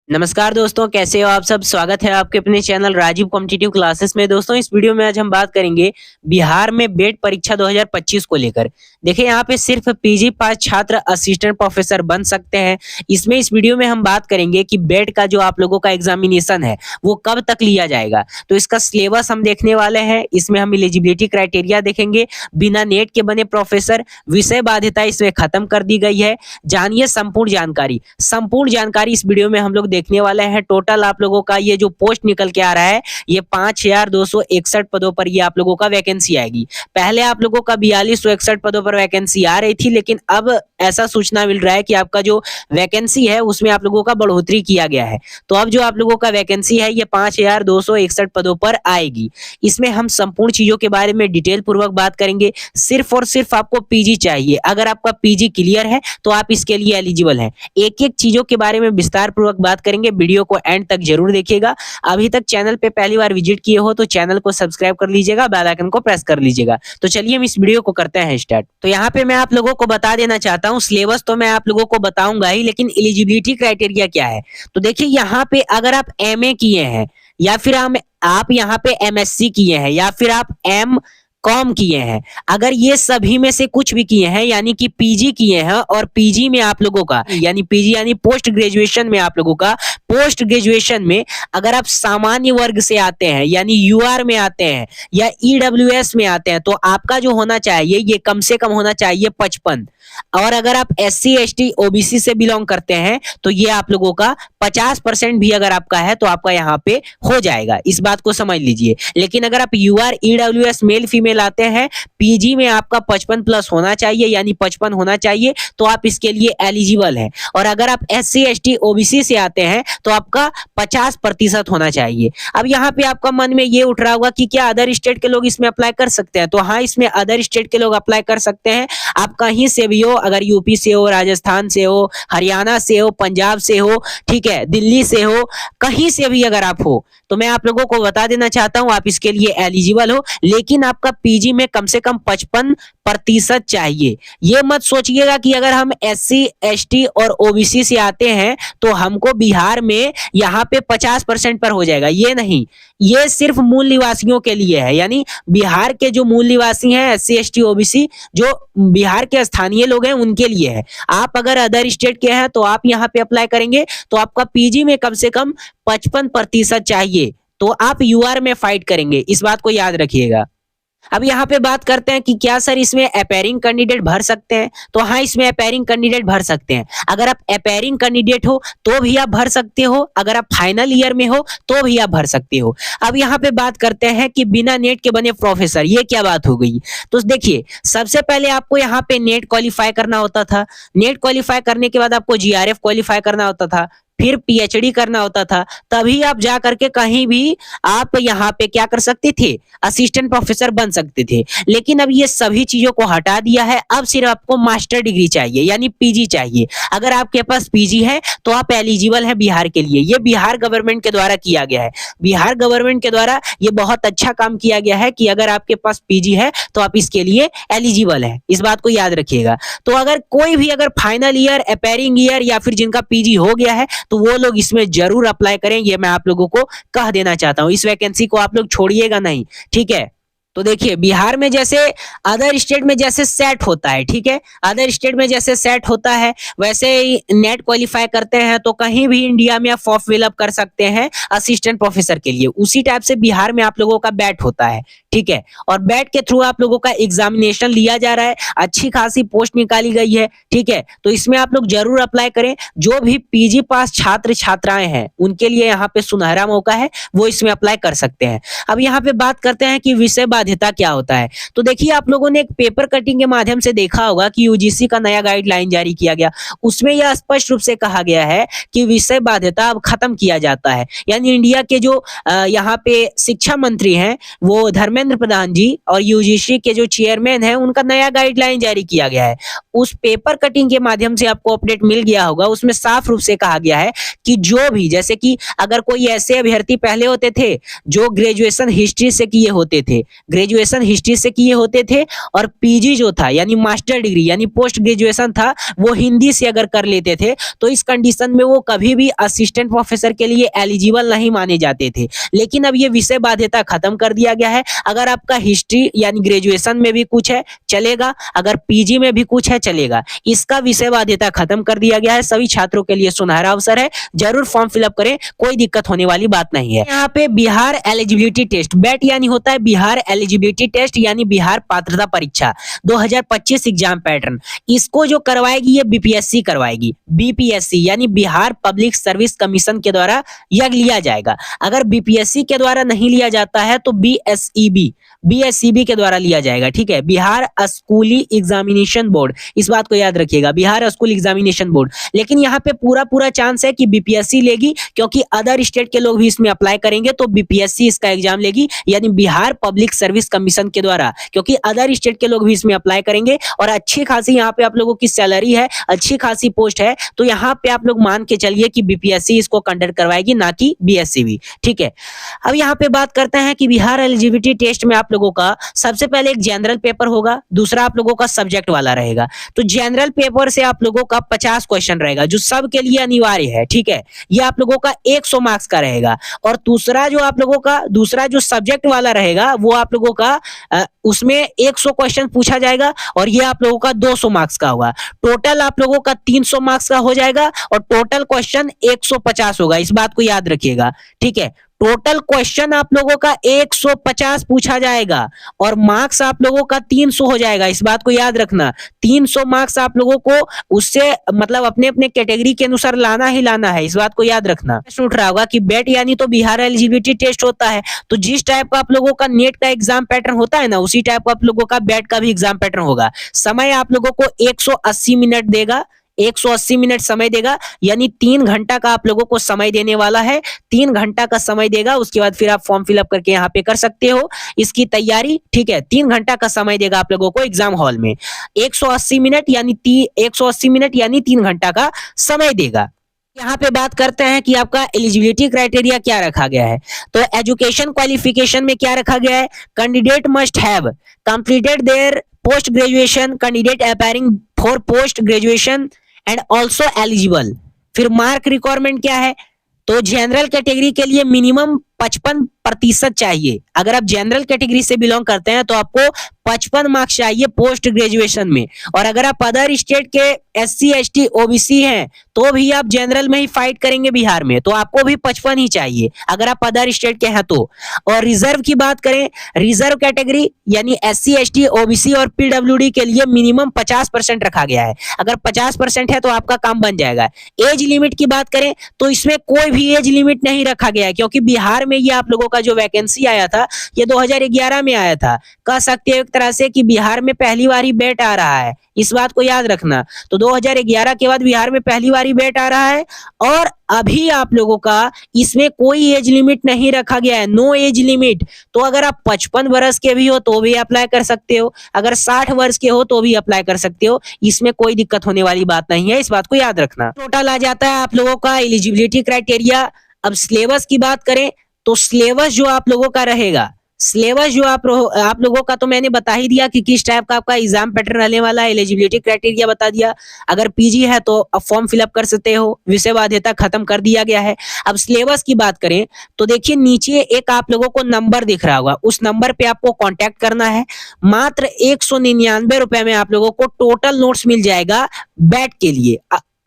नमस्कार दोस्तों, कैसे हो आप सब। स्वागत है आपके अपने चैनल राजीव कॉम्पिटिटिव क्लासेस में। दोस्तों, इस वीडियो में आज हम बात करेंगे बिहार में बेट परीक्षा 2025 को लेकर। देखिए, यहाँ पे सिर्फ पीजी पास छात्र असिस्टेंट प्रोफेसर बन सकते हैं। इस वीडियो में हम बात करेंगे कि बेट का जो आप लोगों का एग्जामिनेशन है वो कब तक लिया जाएगा। तो इसका सिलेबस हम देखने वाले हैं। इसमें हम एलिजिबिलिटी क्राइटेरिया देखेंगे, बिना नेट के बने प्रोफेसर, विषय बाध्यता इसमें खत्म कर दी गई है। जानिए संपूर्ण जानकारी इस वीडियो में हम लोग देखने वाले हैं। टोटल आप लोगों का ये जो पोस्ट निकल के आ रहा है, ये 5261 पदों पर ये आप लोगों का वैकेंसी आएगी। पहले आप लोगों का 4261 पदों पर वैकेंसी आ रही थी, लेकिन अब ऐसा सूचना मिल रहा है कि आपका जो वैकेंसी है उसमें आप लोगों का बढ़ोतरी किया गया है। तो अब जो आप लोगों का वैकेंसी है ये 5261 पदों पर आएगी। इसमें हम संपूर्ण चीजों के बारे में डिटेल पूर्वक बात करेंगे। सिर्फ और सिर्फ आपको पीजी चाहिए। अगर आपका पीजी क्लियर है तो आप इसके लिए एलिजिबल हैं। एक एक चीजों के बारे में विस्तार पूर्वक बात करेंगे। वीडियो को एंड तक जरूर देखिएगा। अभी तक चैनल पे पहली बार विजिट किए हो तो चैनल को सब्सक्राइब कर लीजिएगा, बेल आइकन को प्रेस कर लीजिएगा। तो चलिए हम इस वीडियो को करते हैं स्टार्ट। तो यहाँ पे मैं आप लोगों को बता देना चाहता हूँ, सिलेबस तो मैं आप लोगों को बताऊंगा ही, लेकिन एलिजिबिलिटी क्राइटेरिया क्या है। तो देखिए, यहाँ पे अगर आप एमए किए हैं या फिर आप यहाँ पे एमएससी किए हैं या फिर आप एम कॉम किए हैं, अगर ये सभी में से कुछ भी किए हैं, यानी कि पीजी किए हैं, और पीजी में आप लोगों का यानी पीजी यानी पोस्ट ग्रेजुएशन में आप लोगों का पोस्ट ग्रेजुएशन में अगर आप सामान्य वर्ग से आते हैं यानी यूआर में आते हैं या ईडब्ल्यूएस में आते हैं, तो आपका जो होना चाहिए ये कम से कम होना चाहिए 55। और अगर आप एससी एसटी ओबीसी से बिलोंग करते हैं तो ये आप लोगों का 50% भी अगर आपका है तो आपका यहाँ पे हो जाएगा। इस बात को समझ लीजिए। लेकिन अगर आप यूआर ईडब्ल्यूएस मेल फीमेल आते हैं, पीजी में आपका 55 प्लस होना चाहिए यानी 55 होना चाहिए, तो आप इसके लिए एलिजिबल हैं। और अगर आप एससी एसटी ओबीसी से आते हैं तो आपका 50% होना चाहिए। अब यहाँ पे आपका मन में ये उठ रहा होगा कि क्या अदर स्टेट के लोग इसमें अप्लाई कर सकते हैं? तो हाँ, इसमें अदर स्टेट के लोग अप्लाई कर सकते हैं। आप कहीं से भी हो, अगर यूपी से हो, राजस्थान से हो, हरियाणा से हो, पंजाब से हो, ठीक है, दिल्ली से हो, कहीं से भी अगर आप हो, तो मैं आप लोगों को बता देना चाहता हूं आप इसके लिए एलिजिबल हो। लेकिन आपका पीजी में कम से कम 55% चाहिए। ये मत सोचिएगा कि अगर हम एससी एसटी और ओबीसी से आते हैं तो हमको बिहार में यहाँ पे 50% पर हो जाएगा। ये नहीं, ये सिर्फ मूल निवासियों के लिए है। यानी बिहार के जो मूल निवासी हैं, एससी एसटी ओबीसी, जो बिहार के स्थानीय लोग हैं, उनके लिए है। आप अगर अदर स्टेट के हैं तो आप यहाँ पे अप्लाई करेंगे तो आपका पीजी में कम से कम 55% चाहिए, तो आप यूआर में फाइट करेंगे। इस बात को याद रखिएगा। अब यहाँ पे बात करते हैं कि क्या सर इसमें अपीयरिंग कैंडिडेट भर सकते हैं? तो हाँ, इसमें अपीयरिंग कैंडिडेट भर सकते हैं। अगर आप अपीयरिंग कैंडिडेट हो तो भी आप भर सकते हो, अगर आप फाइनल ईयर में हो तो भी आप भर सकते हो। अब यहाँ पे बात करते हैं कि बिना नेट के बने प्रोफेसर, ये क्या बात हो गई? तो देखिए, सबसे पहले आपको यहाँ पे नेट क्वालिफाई करना होता था। नेट क्वालिफाई करने के बाद आपको जीआरएफ क्वालिफाई करना होता था, फिर पीएचडी करना होता था, तभी आप जा करके कहीं भी आप यहाँ पे क्या कर सकते थे, असिस्टेंट प्रोफेसर बन सकते थे। लेकिन अब ये सभी चीजों को हटा दिया है। अब सिर्फ आपको मास्टर डिग्री चाहिए यानी पीजी चाहिए। अगर आपके पास पीजी है तो आप एलिजिबल है बिहार के लिए। ये बिहार गवर्नमेंट के द्वारा किया गया है। बिहार गवर्नमेंट के द्वारा ये बहुत अच्छा काम किया गया है कि अगर आपके पास पीजी है तो आप इसके लिए एलिजिबल है। इस बात को याद रखिएगा। तो अगर कोई भी अगर फाइनल ईयर, अपीयरिंग ईयर या फिर जिनका पीजी हो गया है तो वो लोग इसमें जरूर अप्लाई करें। ये मैं आप लोगों को कह देना चाहता हूं। इस वैकेंसी को आप लोग छोड़िएगा नहीं, ठीक है। तो देखिए, बिहार में जैसे अदर स्टेट में जैसे सेट होता है, ठीक है, अदर स्टेट में जैसे सेट होता है वैसे ही नेट क्वालिफाई करते हैं तो कहीं भी इंडिया में आप फॉर्म फिलअप कर सकते हैं असिस्टेंट प्रोफेसर के लिए। उसी टाइप से बिहार में आप लोगों का बैट होता है, ठीक है, और बैट के थ्रू आप लोगों का एग्जामिनेशन लिया जा रहा है। अच्छी खासी पोस्ट निकाली गई है, ठीक है। तो इसमें आप लोग जरूर अप्लाई करें। जो भी पीजी पास छात्र छात्राएं हैं उनके लिए यहाँ पे सुनहरा मौका है, वो इसमें अप्लाई कर सकते हैं। अब यहाँ पे बात करते हैं कि विषय बाध्यता क्या होता है। तो देखिए, आप लोगों ने एक पेपर कटिंग के माध्यम से देखा होगा कि यूजीसी का नया गाइडलाइन जारी किया गया। उसमें यह स्पष्ट रूप से कहा गया है कि विषय बाध्यता अब खत्म किया जाता है। यानी इंडिया के जो यहाँ पे शिक्षा मंत्री हैं वो धर्मेंद्र प्रधान जी, और यूजीसी के जो चेयरमैन हैं उनका नया गाइडलाइन जारी किया गया है। उस पेपर कटिंग के माध्यम से आपको अपडेट मिल गया होगा। उसमें साफ रूप से कहा गया है कि जो भी, जैसे कि अगर कोई ऐसे अभ्यर्थी पहले होते थे जो ग्रेजुएशन हिस्ट्री से किए होते थे, ग्रेजुएशन हिस्ट्री से किए होते थे और पीजी जो था यानी मास्टर डिग्री यानी पोस्ट ग्रेजुएशन था वो हिंदी से अगर कर लेते थे तो इस कंडीशन में वो कभी भी असिस्टेंट प्रोफेसर के लिए एलिजिबल नहीं माने जाते थे। लेकिन अब ये विषय बाध्यता खत्म कर दिया गया है। अगर आपका हिस्ट्री यानी ग्रेजुएशन में भी कुछ है चलेगा, अगर पीजी में भी कुछ है चलेगा। इसका विषय बाध्यता खत्म कर दिया गया है। सभी छात्रों के लिए सुनहरा अवसर है, जरूर फॉर्म फिलअप करें, कोई दिक्कत होने वाली बात नहीं है। यहाँ पे बिहार एलिजिबिलिटी टेस्ट बैट यानी होता है बिहार एलिजिबिलिटी टेस्ट यानी बिहार पात्रता परीक्षा 2025 एग्जाम पैटर्न, इसको जो करवाएगी ये बीपीएससी करवाएगी। बीपीएससी यानी बिहार पब्लिक सर्विस कमीशन के द्वारा यह लिया जाएगा। अगर बीपीएससी के द्वारा नहीं लिया जाता है तो बीएसईबी के द्वारा लिया जाएगा। ठीक है, बिहार स्कूली एग्जामिनेशन बोर्ड, इस बात को याद रखिएगा, बिहार स्कूल एग्जामिनेशन बोर्ड। लेकिन यहाँ पे पूरा चांस है कि बीपीएससी लेगी, क्योंकि अदर स्टेट के लोग भी इसमें अप्लाई करेंगे तो बीपीएससी इसका एग्जाम लेगी यानी बिहार पब्लिक सर्विस कमीशन के द्वारा, क्योंकि अदर स्टेट के लोग भी इसमें अप्लाई करेंगे और अच्छी खासी यहाँ पे आप लोगों की सैलरी है, अच्छी खासी पोस्ट है, तो यहाँ पे आप लोग मान के चलिए कि बीपीएससी इसको कंडक्ट करवाएगी, ना कि बीएसईबी। ठीक है, अब यहाँ पे बात करते हैं कि बिहार एलिजिबिलिटी टेस्ट में आप लोगों का सबसे पहले एक जनरल पेपर होगा, दूसरा आप लोगों का सब्जेक्ट वाला रहेगा। तो जनरल पेपर से आप लोगों का 50 क्वेश्चन रहेगा जो सबके लिए अनिवार्य है। ठीक है, ये आप लोगों का 100 मार्क्स का रहेगा। और दूसरा जो आप लोगों का दूसरा जो सब्जेक्ट वाला रहेगा वो आप लोगों का उसमें 100 क्वेश्चन पूछा जाएगा और ये आप लोगों का 200 मार्क्स का होगा। टोटल आप लोगों का 300 मार्क्स का हो जाएगा और टोटल क्वेश्चन 150 होगा, इस बात को याद रखिएगा। ठीक है, टोटल क्वेश्चन आप लोगों का 150 पूछा जाएगा और मार्क्स आप लोगों का 300 हो जाएगा, इस बात को याद रखना। 300 मार्क्स आप लोगों को उससे मतलब अपने अपने कैटेगरी के अनुसार लाना ही लाना है, इस बात को याद रखना। उठ रहा होगा कि बेट यानी तो बिहार एलिजिबिलिटी टेस्ट होता है, तो जिस टाइप का आप लोगों का नेट का एग्जाम पैटर्न होता है ना, उसी टाइप का आप लोगों का बेट का भी एग्जाम पैटर्न होगा। समय आप लोगों को 180 मिनट देगा, 180 मिनट समय देगा, यानी 3 घंटा का आप लोगों को समय देने वाला है। 3 घंटा का समय देगा, उसके बाद फिर आप फॉर्म फिलअप करके यहाँ पे कर सकते हो इसकी तैयारी। ठीक है, 3 घंटा का समय देगा आप लोगों को एग्जाम हॉल में। 180 मिनट यानी 3 घंटा का समय देगा। यहाँ पे बात करते हैं कि आपका एलिजिबिलिटी क्राइटेरिया क्या रखा गया है। तो एजुकेशन क्वालिफिकेशन में क्या रखा गया है, candidate must have completed there post graduation, candidate appearing for post graduation and also eligible. फिर मार्क रिक्वायरमेंट क्या है, तो जनरल कैटेगरी के लिए मिनिमम 55% चाहिए। अगर आप जनरल कैटेगरी से बिलोंग करते हैं तो आपको 55 मार्क्स चाहिए पोस्ट ग्रेजुएशन में। और अगर आप अदर स्टेट के SC ST OBC हैं तो भी आप जनरल में ही फाइट करेंगे बिहार में, तो आपको भी 55 ही चाहिए अगर आप अदर स्टेट के हैं तो। और रिजर्व की बात करें, रिजर्व कैटेगरी यानी SC ST OBC और PWD के लिए मिनिमम 50% रखा गया है। अगर 50% है तो आपका काम बन जाएगा। एज लिमिट की बात करें तो इसमें कोई भी एज लिमिट नहीं रखा गया है, क्योंकि बिहार में ये आप लोगों का जो वैकेंसी आया था ये 2011 में आया था। कह सकते हैं एक तरह से कि बिहार में पहली बार ही बेट आ रहा है, इस बात को याद रखना। तो 2011 के बाद बिहार में पहली बार ही बेट आ रहा है और अभी आप लोगों का इसमें कोई एज लिमिट नहीं रखा गया है, नो एज लिमिट। तो अगर आप 55 वर्ष के भी हो तो भी अप्लाई कर सकते हो, अगर 60 वर्ष के हो तो भी अप्लाई कर सकते हो, इसमें कोई दिक्कत होने वाली बात नहीं है, इस बात को याद रखना। टोटल आ जाता है आप लोगों का एलिजिबिलिटी क्राइटेरिया। अब सिलेबस की बात करें तो सिलेबस जो आप लोगों का रहेगा, सिलेबस जो आप लोगों का तो मैंने बता ही दिया कि किस टाइप का आपका एग्जाम पैटर्न रहने वाला है, एलिजिबिलिटी क्राइटेरिया बता दिया। अगर पीजी है तो अब फॉर्म फिलअप कर सकते हो, विषय बाध्यता खत्म कर दिया गया है। अब सिलेबस की बात करें तो देखिए नीचे एक आप लोगों को नंबर दिख रहा होगा, उस नंबर पे आपको कांटेक्ट करना है। मात्र 199 रुपए में आप लोगों को टोटल नोट्स मिल जाएगा बैट के लिए,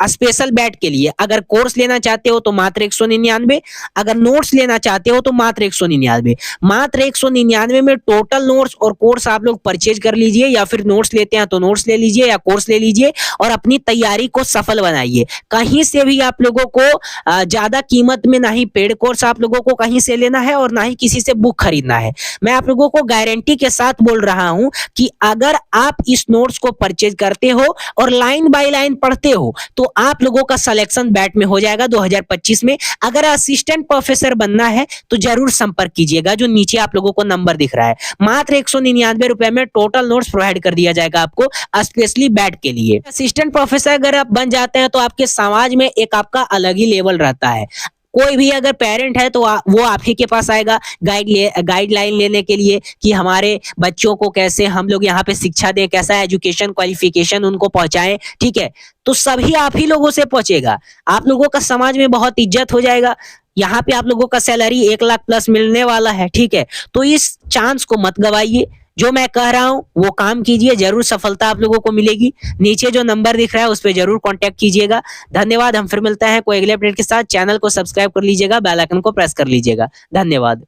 स्पेशल बैट के लिए। अगर कोर्स लेना चाहते हो तो मात्र 199, अगर नोट्स लेना चाहते हो तो मात्र 199। मात्र 199 में टोटल नोट्स और कोर्स आप लोग परचेज कर लीजिए, या फिर नोट्स लेते हैं तो नोट्स ले लीजिए या कोर्स ले लीजिए और अपनी तैयारी को सफल बनाइए। कहीं से भी आप लोगों को ज्यादा कीमत में नहीं पेड कोर्स आप लोगों को कहीं से लेना है और ना ही किसी से बुक खरीदना है। मैं आप लोगों को गारंटी के साथ बोल रहा हूं कि अगर आप इस नोट्स को परचेज करते हो और लाइन बाय लाइन पढ़ते हो तो आप लोगों का सिलेक्शन बैट में हो जाएगा 2025 में। अगर असिस्टेंट प्रोफेसर बनना है तो जरूर संपर्क कीजिएगा, जो नीचे आप लोगों को नंबर दिख रहा है। मात्र 199 रुपए में टोटल नोट्स प्रोवाइड कर दिया जाएगा आपको स्पेशली बैट के लिए। असिस्टेंट प्रोफेसर अगर आप बन जाते हैं तो आपके समाज में एक आपका अलग ही लेवल रहता है। कोई भी अगर पेरेंट है तो वो आप ही के पास आएगा गाइडलाइन लेने के लिए कि हमारे बच्चों को कैसे हम लोग यहाँ पे शिक्षा दें, कैसा एजुकेशन क्वालिफिकेशन उनको पहुंचाएं, ठीक है। तो सभी आप ही लोगों से पहुंचेगा, आप लोगों का समाज में बहुत इज्जत हो जाएगा। यहाँ पे आप लोगों का सैलरी 1 लाख प्लस मिलने वाला है, ठीक है। तो इस चांस को मत गवाइए, जो मैं कह रहा हूं वो काम कीजिए, जरूर सफलता आप लोगों को मिलेगी। नीचे जो नंबर दिख रहा है उस पर जरूर कांटेक्ट कीजिएगा। धन्यवाद। हम फिर मिलते हैं कोई अगले अपडेट के साथ। चैनल को सब्सक्राइब कर लीजिएगा, बेल आइकन को प्रेस कर लीजिएगा। धन्यवाद।